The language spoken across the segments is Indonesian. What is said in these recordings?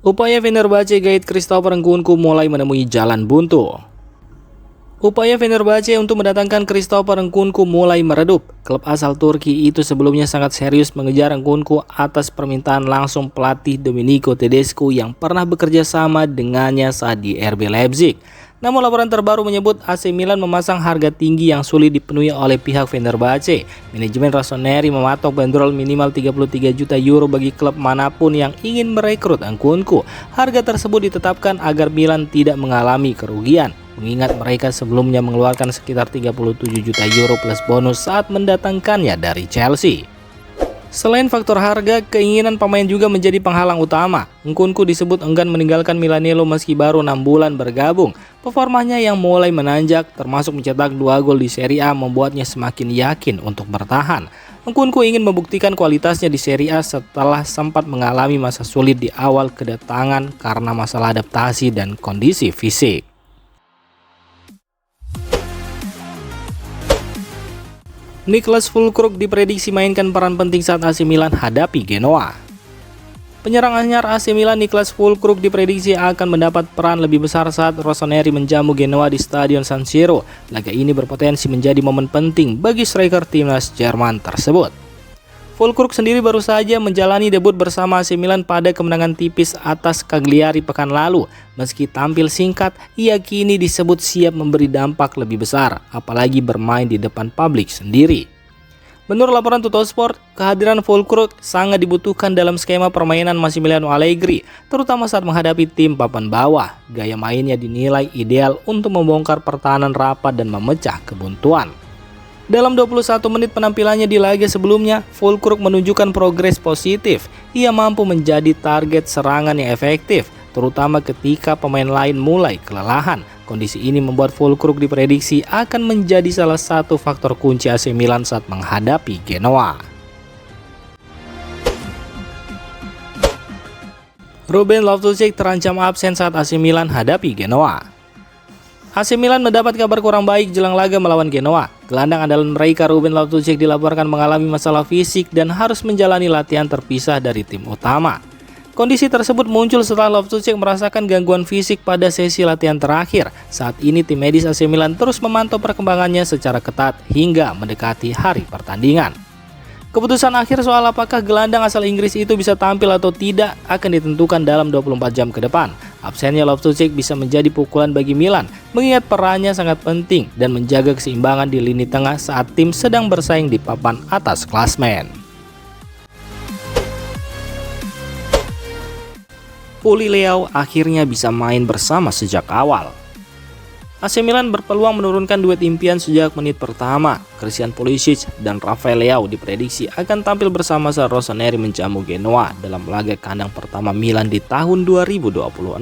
Upaya Fenerbahce gait Christopher Nkunku mulai menemui jalan buntu. Upaya Fenerbahce untuk mendatangkan Christopher Nkunku mulai meredup. Klub asal Turki itu sebelumnya sangat serius mengejar Nkunku atas permintaan langsung pelatih Domenico Tedesco yang pernah bekerja sama dengannya saat di RB Leipzig. Namun laporan terbaru menyebut AC Milan memasang harga tinggi yang sulit dipenuhi oleh pihak Fenerbahce. Manajemen Rossoneri mematok bandrol minimal 33 juta euro bagi klub manapun yang ingin merekrut Nkunku. Harga tersebut ditetapkan agar Milan tidak mengalami kerugian, mengingat mereka sebelumnya mengeluarkan sekitar 37 juta euro plus bonus saat mendatangkannya dari Chelsea. Selain faktor harga, keinginan pemain juga menjadi penghalang utama. Nkunku disebut enggan meninggalkan Milanello meski baru 6 bulan bergabung. Performanya yang mulai menanjak, termasuk mencetak 2 gol di Serie A, membuatnya semakin yakin untuk bertahan. Nkunku ingin membuktikan kualitasnya di Serie A setelah sempat mengalami masa sulit di awal kedatangan karena masalah adaptasi dan kondisi fisik. Niklas Füllkrug diprediksi mainkan peran penting saat AC Milan hadapi Genoa. Penyerang anyar AC Milan Niklas Füllkrug diprediksi akan mendapat peran lebih besar saat Rossoneri menjamu Genoa di Stadion San Siro. Laga ini berpotensi menjadi momen penting bagi striker timnas Jerman tersebut. Füllkrug sendiri baru saja menjalani debut bersama AC Milan pada kemenangan tipis atas Cagliari pekan lalu. Meski tampil singkat, ia kini disebut siap memberi dampak lebih besar, apalagi bermain di depan publik sendiri. Menurut laporan Tuttosport, kehadiran Füllkrug sangat dibutuhkan dalam skema permainan Massimiliano Allegri, terutama saat menghadapi tim papan bawah. Gaya mainnya dinilai ideal untuk membongkar pertahanan rapat dan memecah kebuntuan. Dalam 21 menit penampilannya di laga sebelumnya, Füllkrug menunjukkan progres positif. Ia mampu menjadi target serangan yang efektif, terutama ketika pemain lain mulai kelelahan. Kondisi ini membuat Füllkrug diprediksi akan menjadi salah satu faktor kunci AC Milan saat menghadapi Genoa. Ruben Loftus-Cheek terancam absen saat AC Milan hadapi Genoa. AC Milan mendapat kabar kurang baik jelang laga melawan Genoa. Gelandang andalan mereka Ruben Loftus-Cheek dilaporkan mengalami masalah fisik dan harus menjalani latihan terpisah dari tim utama. Kondisi tersebut muncul setelah Loftus-Cheek merasakan gangguan fisik pada sesi latihan terakhir. Saat ini tim medis AC Milan terus memantau perkembangannya secara ketat hingga mendekati hari pertandingan. Keputusan akhir soal apakah gelandang asal Inggris itu bisa tampil atau tidak akan ditentukan dalam 24 jam ke depan. Absennya Loftus-Cheek bisa menjadi pukulan bagi Milan, mengingat perannya sangat penting dan menjaga keseimbangan di lini tengah saat tim sedang bersaing di papan atas klasmen. Pulih Leao akhirnya bisa main bersama sejak awal. AC Milan berpeluang menurunkan duet impian sejak menit pertama. Christian Pulisic dan Rafael Leao diprediksi akan tampil bersama saat Rossoneri menjamu Genoa dalam laga kandang pertama Milan di tahun 2026.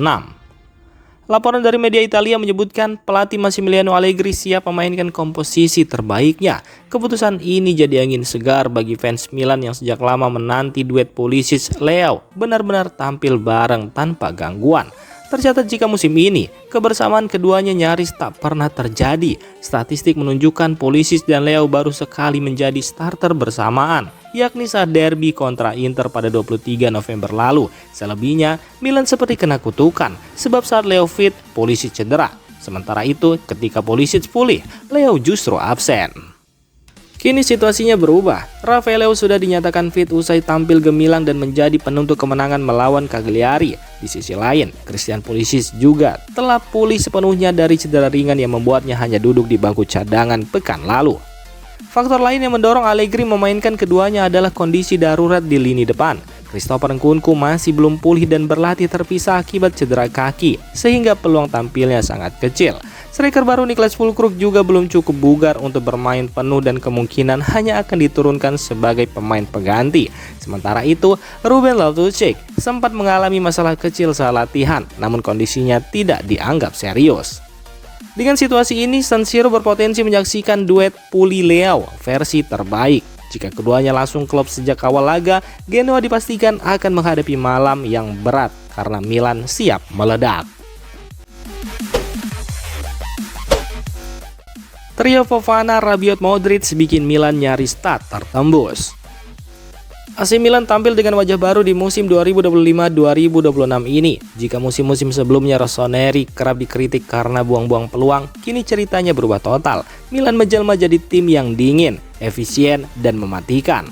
Laporan dari media Italia menyebutkan pelatih Massimiliano Allegri siap memainkan komposisi terbaiknya. Keputusan ini jadi angin segar bagi fans Milan yang sejak lama menanti duet Pulisic-Leao benar-benar tampil bareng tanpa gangguan. Tercatat jika musim ini, kebersamaan keduanya nyaris tak pernah terjadi. Statistik menunjukkan Pulisic dan Leao baru sekali menjadi starter bersamaan, yakni saat derby kontra Inter pada 23 November lalu. Selebihnya, Milan seperti kena kutukan, sebab saat Leao fit, Pulisic cedera. Sementara itu, ketika Pulisic pulih, Leao justru absen. Kini situasinya berubah. Rafael Leao sudah dinyatakan fit usai tampil gemilang dan menjadi penuntut kemenangan melawan Cagliari. Di sisi lain, Christian Pulisic juga telah pulih sepenuhnya dari cedera ringan yang membuatnya hanya duduk di bangku cadangan pekan lalu. Faktor lain yang mendorong Allegri memainkan keduanya adalah kondisi darurat di lini depan. Christopher Nkunku masih belum pulih dan berlatih terpisah akibat cedera kaki, sehingga peluang tampilnya sangat kecil. Striker baru Niklas Füllkrug juga belum cukup bugar untuk bermain penuh dan kemungkinan hanya akan diturunkan sebagai pemain pengganti. Sementara itu, Ruben Loftus-Cheek sempat mengalami masalah kecil saat latihan, namun kondisinya tidak dianggap serius. Dengan situasi ini, San Siro berpotensi menyaksikan duet Pulih Leao versi terbaik. Jika keduanya langsung klop sejak awal laga, Genoa dipastikan akan menghadapi malam yang berat karena Milan siap meledak. Trio Fofana, Rabiot, Modric bikin Milan nyaris tak tertembus. AC Milan tampil dengan wajah baru di musim 2025-2026 ini. Jika musim-musim sebelumnya Rossoneri kerap dikritik karena buang-buang peluang, kini ceritanya berubah total. Milan menjelma jadi tim yang dingin, efisien, dan mematikan.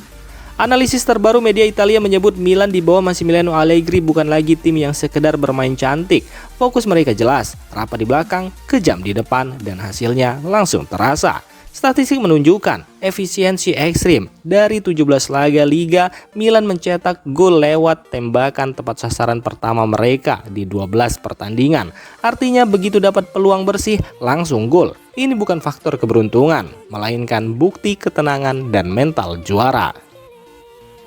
Analisis terbaru media Italia menyebut Milan di bawah Massimiliano Allegri bukan lagi tim yang sekedar bermain cantik. Fokus mereka jelas, rapat di belakang, kejam di depan, dan hasilnya langsung terasa. Statistik menunjukkan efisiensi ekstrim. Dari 17 laga liga, Milan mencetak gol lewat tembakan tepat sasaran pertama mereka di 12 pertandingan. Artinya begitu dapat peluang bersih, langsung gol. Ini bukan faktor keberuntungan, melainkan bukti ketenangan dan mental juara.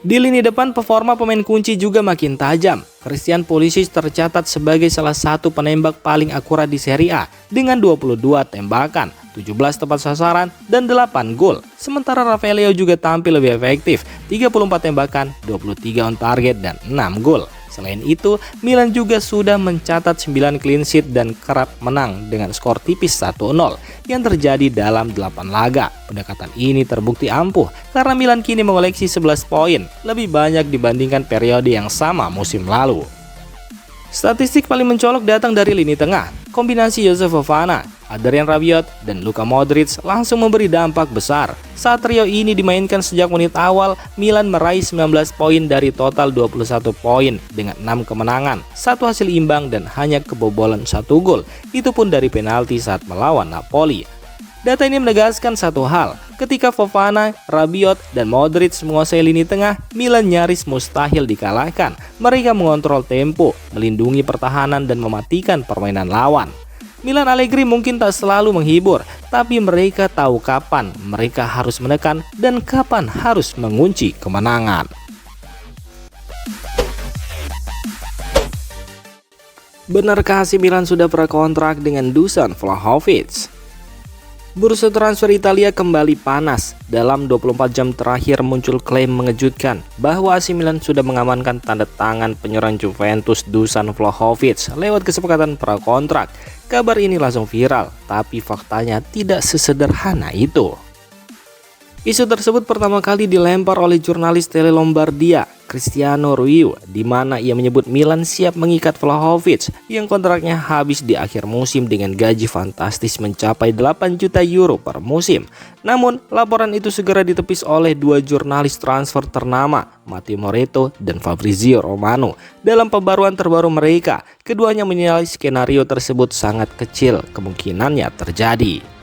Di lini depan, performa pemain kunci juga makin tajam. Christian Pulisic tercatat sebagai salah satu penembak paling akurat di Serie A dengan 22 tembakan, 17 tepat sasaran, dan 8 gol. Sementara Rafael Leao juga tampil lebih efektif, 34 tembakan, 23 on target, dan 6 gol. Selain itu, Milan juga sudah mencatat 9 clean sheet dan kerap menang dengan skor tipis 1-0 yang terjadi dalam 8 laga. Pendekatan ini terbukti ampuh karena Milan kini mengoleksi 11 poin, lebih banyak dibandingkan periode yang sama musim lalu. Statistik paling mencolok datang dari lini tengah. Kombinasi Josef Fofana, Adrian Rabiot, dan Luka Modric langsung memberi dampak besar. Saat trio ini dimainkan sejak menit awal, Milan meraih 19 poin dari total 21 poin dengan 6 kemenangan, 1 hasil imbang, dan hanya kebobolan 1 gol. Itu pun dari penalti saat melawan Napoli. Data ini menegaskan satu hal, ketika Fofana, Rabiot, dan Modric menguasai lini tengah, Milan nyaris mustahil dikalahkan. Mereka mengontrol tempo, melindungi pertahanan, dan mematikan permainan lawan. Milan Allegri mungkin tak selalu menghibur, tapi mereka tahu kapan mereka harus menekan dan kapan harus mengunci kemenangan. Benarkah AC Milan sudah prakontrak dengan Dusan Vlahovic? Bursa transfer Italia kembali panas. Dalam 24 jam terakhir muncul klaim mengejutkan bahwa AC Milan sudah mengamankan tanda tangan penyerang Juventus Dusan Vlahovic lewat kesepakatan prakontrak. Kabar ini langsung viral, tapi faktanya tidak sesederhana itu. Isu tersebut pertama kali dilempar oleh jurnalis Tele Lombardia, Cristiano Ruiu, di mana ia menyebut Milan siap mengikat Vlahovic yang kontraknya habis di akhir musim dengan gaji fantastis mencapai 8 juta euro per musim. Namun, laporan itu segera ditepis oleh dua jurnalis transfer ternama, Matteo Moretto dan Fabrizio Romano. Dalam pembaruan terbaru mereka, keduanya menilai skenario tersebut sangat kecil kemungkinannya terjadi.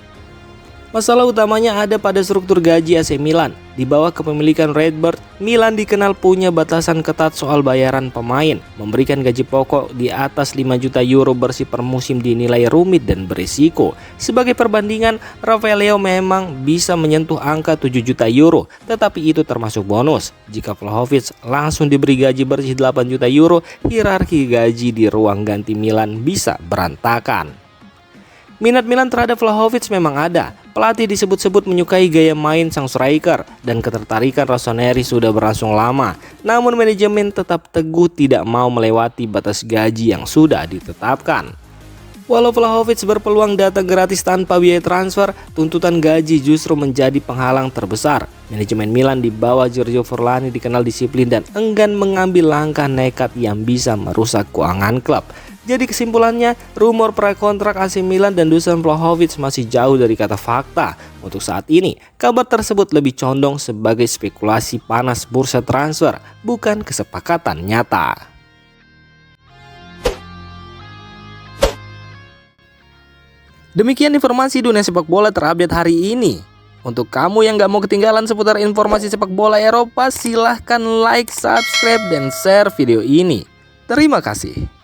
Masalah utamanya ada pada struktur gaji AC Milan. Di bawah kepemilikan Redbird, Milan dikenal punya batasan ketat soal bayaran pemain. Memberikan gaji pokok di atas 5 juta euro bersih per musim dinilai rumit dan berisiko. Sebagai perbandingan, Rafael Leao memang bisa menyentuh angka 7 juta euro, tetapi itu termasuk bonus. Jika Vlahovic langsung diberi gaji bersih 8 juta euro, hierarki gaji di ruang ganti Milan bisa berantakan. Minat Milan terhadap Vlahovic memang ada. Pelatih disebut-sebut menyukai gaya main sang striker dan ketertarikan Rossoneri sudah berlangsung lama. Namun manajemen tetap teguh tidak mau melewati batas gaji yang sudah ditetapkan. Walau Vlahovic berpeluang datang gratis tanpa biaya transfer, tuntutan gaji justru menjadi penghalang terbesar. Manajemen Milan di bawah Giorgio Forlani dikenal disiplin dan enggan mengambil langkah nekat yang bisa merusak keuangan klub. Jadi kesimpulannya, rumor prakontrak AC Milan dan Dusan Vlahovic masih jauh dari kata fakta. Untuk saat ini, kabar tersebut lebih condong sebagai spekulasi panas bursa transfer, bukan kesepakatan nyata. Demikian informasi dunia sepak bola terupdate hari ini. Untuk kamu yang gak mau ketinggalan seputar informasi sepak bola Eropa, silahkan like, subscribe, dan share video ini. Terima kasih.